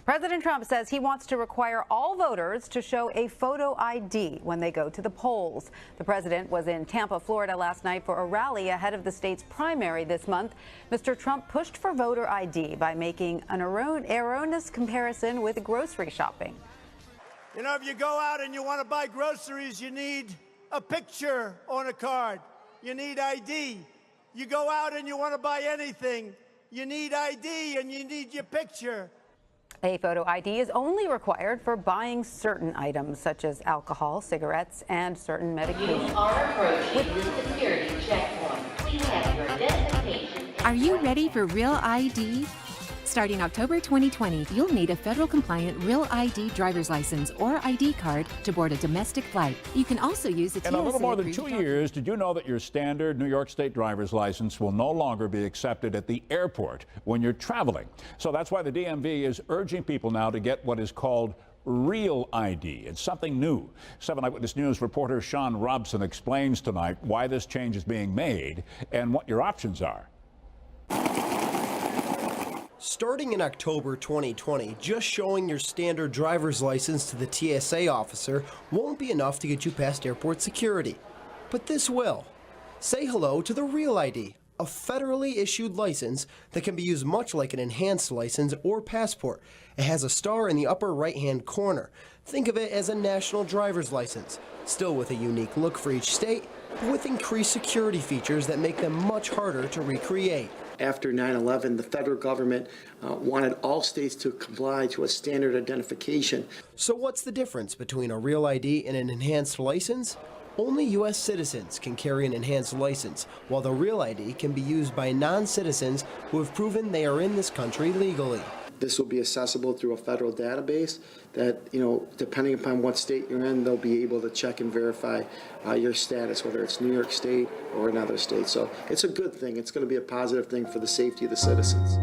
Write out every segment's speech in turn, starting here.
President Trump says he wants to require all voters to show a photo ID when they go to the polls. The president was in Tampa, Florida last night for a rally ahead of the state's primary this month. Mr. Trump pushed for voter ID by making an erroneous comparison with grocery shopping. You know, if you go out and you want to buy groceries, you need a picture on a card. You need ID. You go out and you want to buy anything, you need ID and you need your picture. A photo ID is only required for buying certain items, such as alcohol, cigarettes, and certain medications. You are approaching the security checkpoint. Please have your identification. Are you ready for Real ID? Starting October 2020, you'll need a federal-compliant Real ID driver's license or ID card to board a domestic flight. You can also use a TSA. In a little more than 2 years, did you know that your standard New York State driver's license will no longer be accepted at the airport when you're traveling? So that's why the DMV is urging people now to get what is called Real ID. It's something new. 7 Eyewitness News reporter Sean Robson explains tonight why this change is being made and what your options are. Starting in October 2020, just showing your standard driver's license to the TSA officer won't be enough to get you past airport security. But this will. Say hello to the Real ID, a federally issued license that can be used much like an enhanced license or passport. It has a star in the upper right-hand corner. Think of it as a national driver's license, still with a unique look for each state, but with increased security features that make them much harder to recreate. After 9/11, the federal government wanted all states to comply to a standard identification. So what's the difference between a Real ID and an enhanced license? Only U.S. citizens can carry an enhanced license, while the Real ID can be used by non-citizens who have proven they are in this country legally. This will be accessible through a federal database that, depending upon what state you're in, they'll be able to check and verify your status, whether it's New York State or another state. So it's a good thing. It's going to be a positive thing for the safety of the citizens.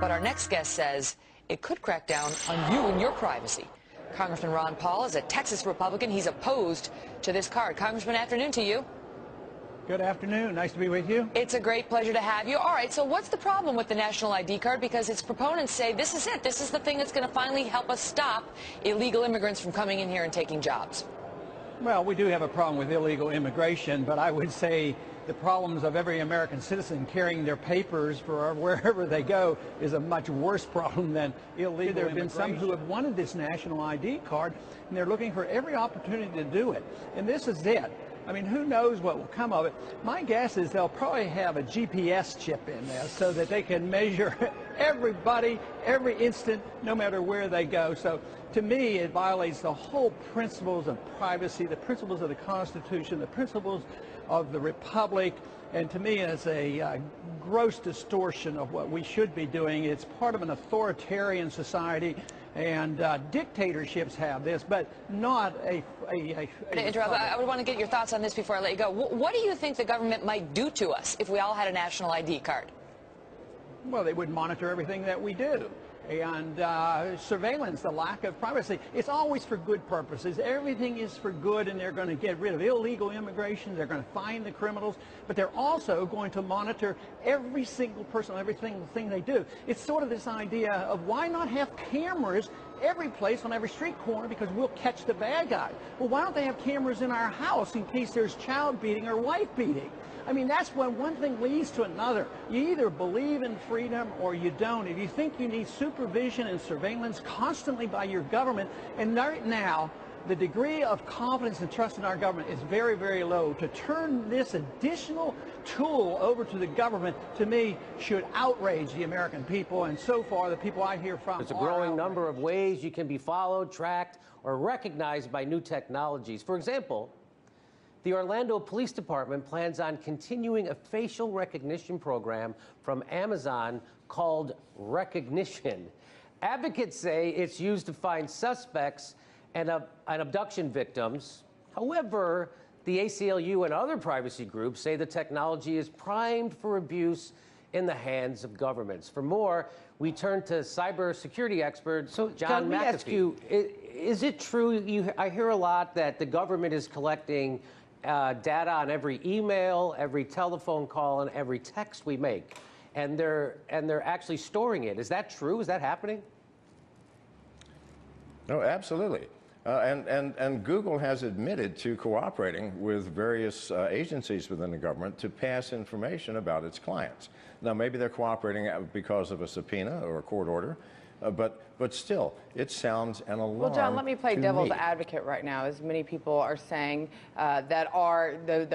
But our next guest says it could crack down on you and your privacy. Congressman Ron Paul is a Texas Republican. He's opposed to this card. Congressman, afternoon to you. Good afternoon. Nice to be with you. It's a great pleasure to have you. All right, so what's the problem with the national ID card? Because its proponents say this is it. This is the thing that's going to finally help us stop illegal immigrants from coming in here and taking jobs. Well, we do have a problem with illegal immigration, but I would say the problems of every American citizen carrying their papers for wherever they go is a much worse problem than illegal There have been some who have wanted this national ID card, and they're looking for every opportunity to do it. And this is it. I mean, who knows what will come of it. My guess is they'll probably have a GPS chip in there so that they can measure everybody, every instant, no matter where they go. So to me, it violates the whole principles of privacy, the principles of the Constitution, the principles of the Republic. And to me, it's a gross distortion of what we should be doing. It's part of an authoritarian society. And dictatorships have this, but not a interrupt. I would want to get your thoughts on this before I let you go. What do you think the government might do to us if we all had a national ID card? Well, they would monitor everything that we do. And surveillance, the lack of privacy, it's always for good purposes. Everything is for good, and they're going to get rid of illegal immigration. They're going to find the criminals, but they're also going to monitor every single person, every single thing they do. It's sort of this idea of why not have cameras every place on every street corner, because we'll catch the bad guy. Well, why don't they have cameras in our house in case there's child beating or wife beating? I mean, that's when one thing leads to another. You either believe in freedom or you don't. If you think you need supervision and surveillance constantly by your government, and right now, the degree of confidence and trust in our government is very, very low. To turn this additional tool over to the government, to me, should outrage the American people, and so far, the people I hear from There's a growing number of ways you can be followed, tracked, or recognized by new technologies. For example, the Orlando Police Department plans on continuing a facial recognition program from Amazon called recognition. Advocates say it's used to find suspects and abduction victims. However, the ACLU and other privacy groups say the technology is primed for abuse in the hands of governments. For more, we turn to cybersecurity expert John McAfee. Let me ask you, is it true, I hear a lot that the government is collecting data on every email, every telephone call, and every text we make, and they're actually storing it. Is that true? Is that happening? No, absolutely. And Google has admitted to cooperating with various agencies within the government to pass information about its clients. Now, maybe they're cooperating because of a subpoena or a court order, but still, it sounds an alarm. Well, John, let me play devil's advocate right now, as many people are saying that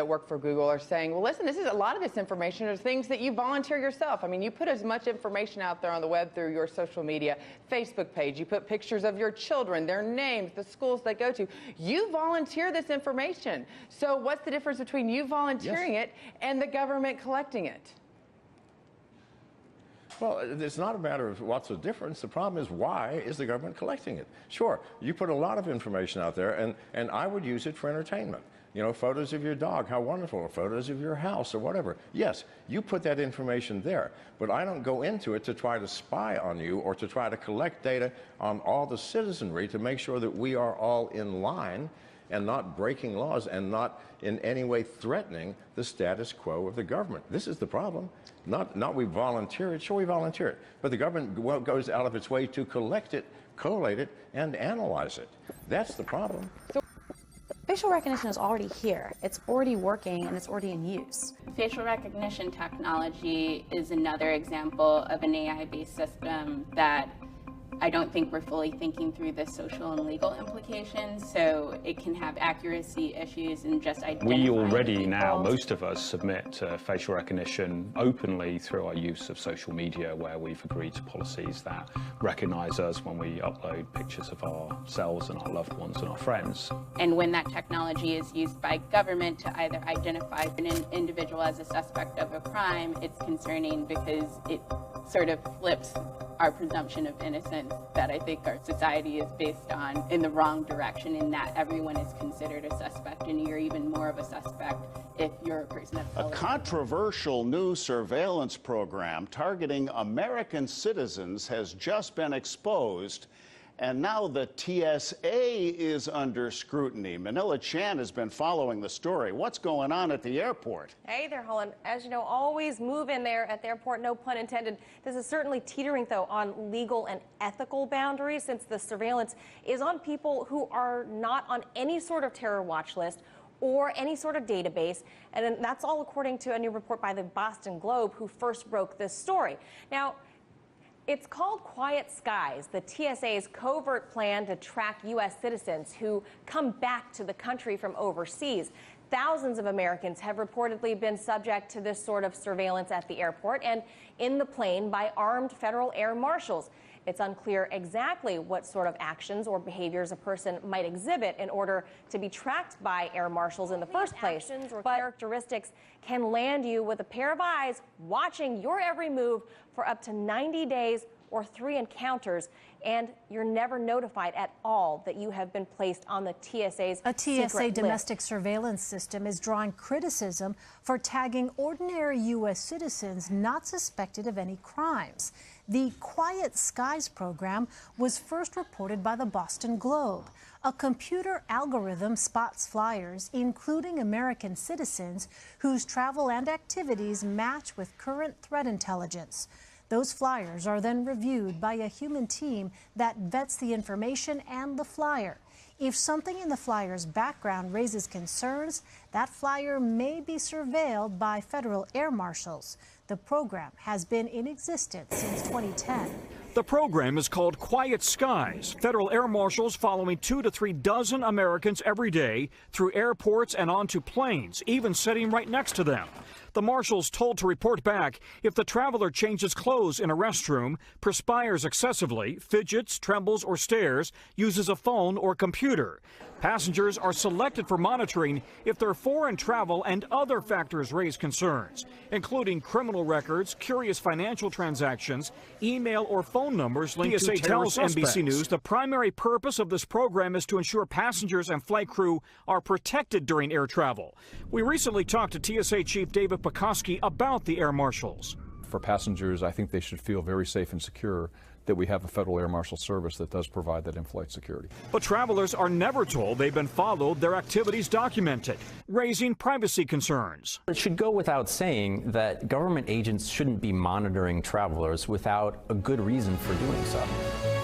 work for Google are saying, well, listen, a lot of this information are things that you volunteer yourself. I mean, you put as much information out there on the web through your social media, Facebook page. You put pictures of your children, their names, the schools they go to. You volunteer this information. So what's the difference between you volunteering it and the government collecting it? Well, it's not a matter of what's the difference. The problem is, why is the government collecting it? Sure, you put a lot of information out there, and I would use it for entertainment. You know, photos of your dog, how wonderful, or photos of your house, or whatever. Yes, you put that information there, but I don't go into it to try to spy on you or to try to collect data on all the citizenry to make sure that we are all in line and not breaking laws and not in any way threatening the status quo of the government. This is the problem. Not we volunteer it. Sure, we volunteer it. But the government goes out of its way to collect it, collate it, and analyze it. That's the problem. Facial recognition is already here. It's already working, and it's already in use. Facial recognition technology is another example of an AI-based system that I don't think we're fully thinking through the social and legal implications, so it can have accuracy issues and just identifying We already people. now, most of us, submit facial recognition openly through our use of social media, where we've agreed to policies that recognize us when we upload pictures of ourselves and our loved ones and our friends. And when that technology is used by government to either identify an individual as a suspect of a crime, it's concerning because it sort of flips our presumption of innocence that I think our society is based on in the wrong direction, in that everyone is considered a suspect, and you're even more of a suspect if you're a person of color. A controversial new surveillance program targeting American citizens has just been exposed, and now the TSA is under scrutiny. Manila Chan has been following the story. What's going on at the airport? Hey there, Holland. As you know, always move in there at the airport, no pun intended. This is certainly teetering, though, on legal and ethical boundaries, since the surveillance is on people who are not on any sort of terror watch list or any sort of database, and that's all according to a new report by the Boston Globe, who first broke this story. Now, it's called Quiet Skies, the TSA's covert plan to track U.S. citizens who come back to the country from overseas. Thousands of Americans have reportedly been subject to this sort of surveillance at the airport and in the plane by armed federal air marshals. It's unclear exactly what sort of actions or behaviors a person might exhibit in order to be tracked by air marshals in the first place. Actions or characteristics can land you with a pair of eyes watching your every move for up to 90 days or 3 encounters, and you're never notified at all that you have been placed on the TSA's A TSA secret domestic list. surveillance system is drawing criticism for tagging ordinary U.S. citizens not suspected of any crimes. The Quiet Skies program was first reported by the Boston Globe. A computer algorithm spots flyers, including American citizens, whose travel and activities match with current threat intelligence. Those flyers are then reviewed by a human team that vets the information and the flyer. If something in the flyer's background raises concerns, that flyer may be surveilled by federal air marshals. The program has been in existence since 2010. The program is called Quiet Skies. Federal air marshals following 2 to 3 dozen Americans every day through airports and onto planes, even sitting right next to them. The marshals told to report back if the traveler changes clothes in a restroom, perspires excessively, fidgets, trembles, or stares, uses a phone or computer. Passengers are selected for monitoring if their foreign travel and other factors raise concerns, including criminal records, curious financial transactions, email or phone numbers linked to terrorist suspects. TSA tells NBC News the primary purpose of this program is to ensure passengers and flight crew are protected during air travel. We recently talked to TSA Chief David Pekoski about the air marshals. For passengers, I think they should feel very safe and secure that we have a Federal Air Marshal Service that does provide that in-flight security. But travelers are never told they've been followed, their activities documented, raising privacy concerns. It should go without saying that government agents shouldn't be monitoring travelers without a good reason for doing so.